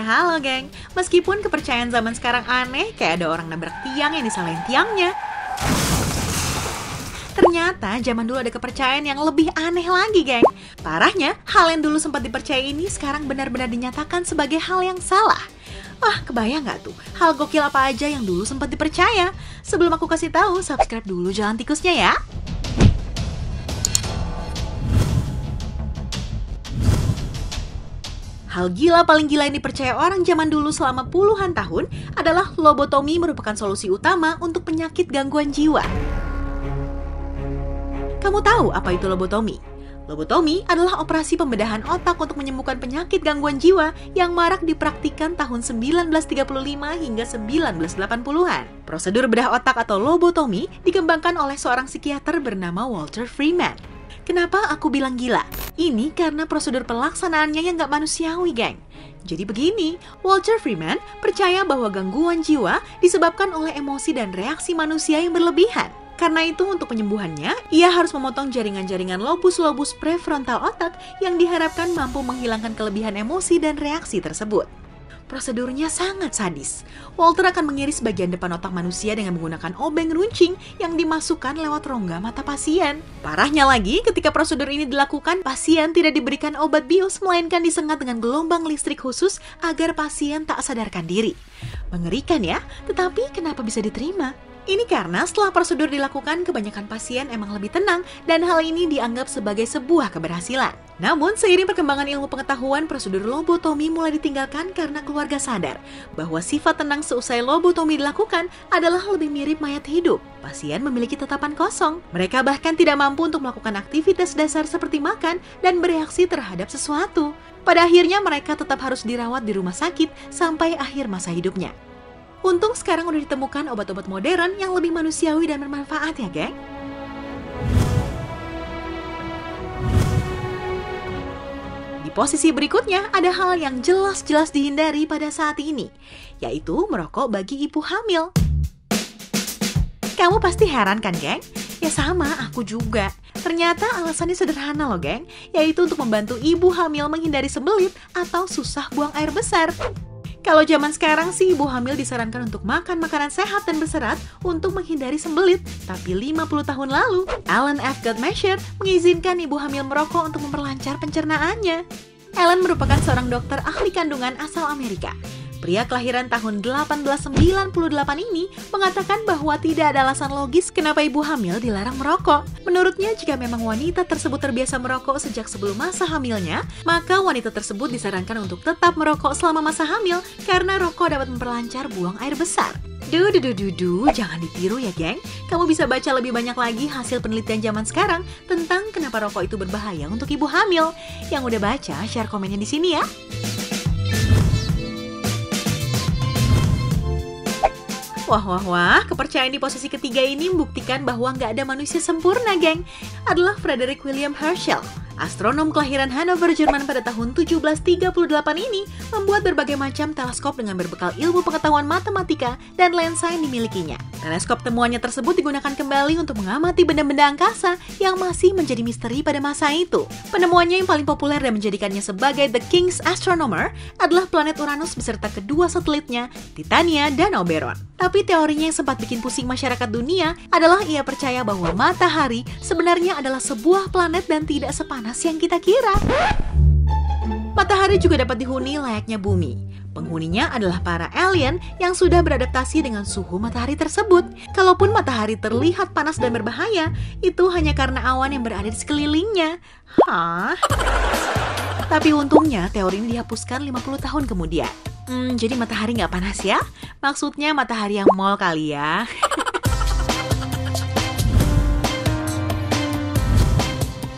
Halo geng. Meskipun kepercayaan zaman sekarang aneh, kayak ada orang nabrak tiang yang disalahin tiangnya, ternyata zaman dulu ada kepercayaan yang lebih aneh lagi, geng. Parahnya, hal yang dulu sempat dipercaya ini sekarang benar-benar dinyatakan sebagai hal yang salah. Wah, kebayang nggak tuh? Hal gokil apa aja yang dulu sempat dipercaya? Sebelum aku kasih tahu, subscribe dulu Jalan Tikusnya ya. Hal gila paling gila yang dipercaya orang zaman dulu selama puluhan tahun adalah lobotomi merupakan solusi utama untuk penyakit gangguan jiwa. Kamu tahu apa itu lobotomi? Lobotomi adalah operasi pembedahan otak untuk menyembuhkan penyakit gangguan jiwa yang marak dipraktikkan tahun 1935 hingga 1980-an. Prosedur bedah otak atau lobotomi dikembangkan oleh seorang psikiater bernama Walter Freeman. Kenapa aku bilang gila? Ini karena prosedur pelaksanaannya yang nggak manusiawi, geng. Jadi begini, Walter Freeman percaya bahwa gangguan jiwa disebabkan oleh emosi dan reaksi manusia yang berlebihan. Karena itu untuk penyembuhannya, ia harus memotong jaringan-jaringan lobus-lobus prefrontal otak yang diharapkan mampu menghilangkan kelebihan emosi dan reaksi tersebut. Prosedurnya sangat sadis. Walter akan mengiris bagian depan otak manusia dengan menggunakan obeng runcing yang dimasukkan lewat rongga mata pasien. Parahnya lagi, ketika prosedur ini dilakukan, pasien tidak diberikan obat bius, melainkan disengat dengan gelombang listrik khusus agar pasien tak sadarkan diri. Mengerikan ya, tetapi kenapa bisa diterima? Ini karena setelah prosedur dilakukan, kebanyakan pasien emang lebih tenang dan hal ini dianggap sebagai sebuah keberhasilan. Namun, seiring perkembangan ilmu pengetahuan, prosedur lobotomi mulai ditinggalkan karena keluarga sadar bahwa sifat tenang seusai lobotomi dilakukan adalah lebih mirip mayat hidup. Pasien memiliki tatapan kosong. Mereka bahkan tidak mampu untuk melakukan aktivitas dasar seperti makan dan bereaksi terhadap sesuatu. Pada akhirnya, mereka tetap harus dirawat di rumah sakit sampai akhir masa hidupnya. Untung sekarang udah ditemukan obat-obat modern yang lebih manusiawi dan bermanfaat ya, geng. Di posisi berikutnya, ada hal yang jelas-jelas dihindari pada saat ini, yaitu merokok bagi ibu hamil. Kamu pasti heran kan, geng? Ya sama, aku juga. Ternyata alasannya sederhana loh, geng, yaitu untuk membantu ibu hamil menghindari sembelit atau susah buang air besar. Kalau zaman sekarang sih ibu hamil disarankan untuk makan makanan sehat dan berserat untuk menghindari sembelit. Tapi 50 tahun lalu, Alan F. Guttmacher mengizinkan ibu hamil merokok untuk memperlancar pencernaannya. Alan merupakan seorang dokter ahli kandungan asal Amerika. Pria kelahiran tahun 1898 ini mengatakan bahwa tidak ada alasan logis kenapa ibu hamil dilarang merokok. Menurutnya, jika memang wanita tersebut terbiasa merokok sejak sebelum masa hamilnya, maka wanita tersebut disarankan untuk tetap merokok selama masa hamil karena rokok dapat memperlancar buang air besar. Jangan ditiru ya, geng. Kamu bisa baca lebih banyak lagi hasil penelitian zaman sekarang tentang kenapa rokok itu berbahaya untuk ibu hamil. Yang udah baca, share komennya di sini ya. Wah, kepercayaan di posisi ketiga ini membuktikan bahwa nggak ada manusia sempurna, geng. Adalah Frederick William Herschel. Astronom kelahiran Hanover, Jerman pada tahun 1738 ini membuat berbagai macam teleskop dengan berbekal ilmu pengetahuan matematika dan lensa yang dimilikinya. Teleskop temuannya tersebut digunakan kembali untuk mengamati benda-benda angkasa yang masih menjadi misteri pada masa itu. Penemuannya yang paling populer dan menjadikannya sebagai The King's Astronomer adalah planet Uranus beserta kedua satelitnya, Titania dan Oberon. Tapi teorinya yang sempat bikin pusing masyarakat dunia adalah ia percaya bahwa matahari sebenarnya adalah sebuah planet dan tidak sepanas yang kita kira. Matahari juga dapat dihuni layaknya bumi. Penghuninya adalah para alien yang sudah beradaptasi dengan suhu matahari tersebut. Kalaupun matahari terlihat panas dan berbahaya, itu hanya karena awan yang berada di sekelilingnya. Tapi untungnya teori ini dihapuskan 50 tahun kemudian. Jadi matahari nggak panas ya? Maksudnya matahari yang mall kali ya.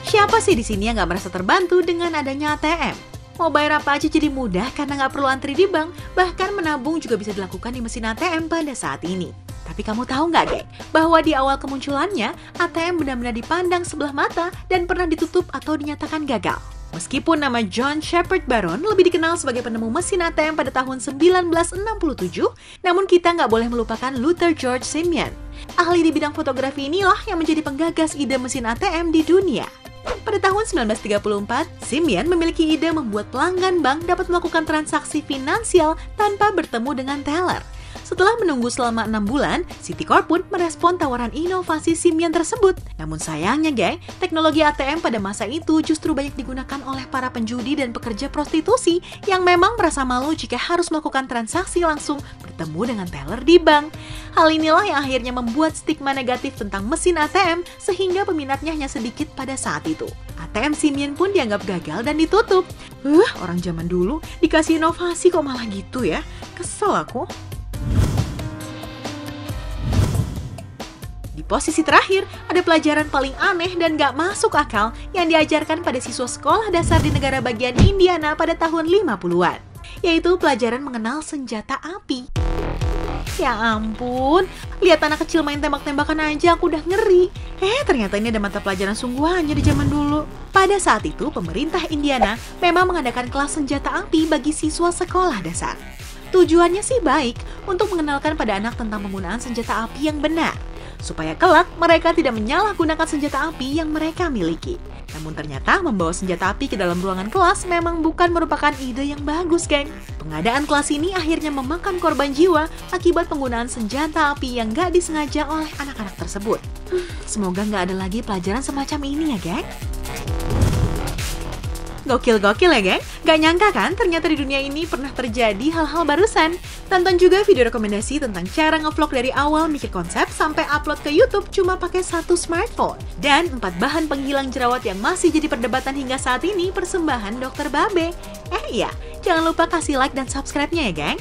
Siapa sih di sini yang nggak merasa terbantu dengan adanya ATM? Mau bayar apa aja jadi mudah karena nggak perlu antri di bank, bahkan menabung juga bisa dilakukan di mesin ATM pada saat ini. Tapi kamu tahu nggak, geng, bahwa di awal kemunculannya, ATM benar-benar dipandang sebelah mata dan pernah ditutup atau dinyatakan gagal. Meskipun nama John Shepard Baron lebih dikenal sebagai penemu mesin ATM pada tahun 1967, namun kita nggak boleh melupakan Luther George Simeon. Ahli di bidang fotografi inilah yang menjadi penggagas ide mesin ATM di dunia. Pada tahun 1934, Simian memiliki ide membuat pelanggan bank dapat melakukan transaksi finansial tanpa bertemu dengan teller. Setelah menunggu selama 6 bulan, Citicorp pun merespon tawaran inovasi Simian tersebut. Namun sayangnya, geng, teknologi ATM pada masa itu justru banyak digunakan oleh para penjudi dan pekerja prostitusi yang memang merasa malu jika harus melakukan transaksi langsung bertemu dengan teller di bank. Hal inilah yang akhirnya membuat stigma negatif tentang mesin ATM sehingga peminatnya hanya sedikit pada saat itu. ATM Simian pun dianggap gagal dan ditutup. Orang zaman dulu dikasih inovasi kok malah gitu ya. Kesel aku. Di posisi terakhir, ada pelajaran paling aneh dan gak masuk akal yang diajarkan pada siswa sekolah dasar di negara bagian Indiana pada tahun 50-an, yaitu pelajaran mengenal senjata api. Ya ampun, lihat anak kecil main tembak-tembakan aja aku udah ngeri. Ternyata ini ada mata pelajaran sungguhannya di zaman dulu. Pada saat itu, pemerintah Indiana memang mengadakan kelas senjata api bagi siswa sekolah dasar. Tujuannya sih baik, untuk mengenalkan pada anak tentang penggunaan senjata api yang benar, supaya kelak mereka tidak menyalahgunakan senjata api yang mereka miliki. Namun ternyata membawa senjata api ke dalam ruangan kelas memang bukan merupakan ide yang bagus, geng. Pengadaan kelas ini akhirnya memakan korban jiwa akibat penggunaan senjata api yang gak disengaja oleh anak-anak tersebut. Semoga gak ada lagi pelajaran semacam ini ya, geng. Gokil-gokil ya, geng? Gak nyangka kan ternyata di dunia ini pernah terjadi hal-hal barusan. Tonton juga video rekomendasi tentang cara ngevlog dari awal mikir konsep sampai upload ke YouTube cuma pakai satu smartphone. Dan 4 bahan penghilang jerawat yang masih jadi perdebatan hingga saat ini persembahan Dr. Babe. Iya, jangan lupa kasih like dan subscribe-nya ya, geng.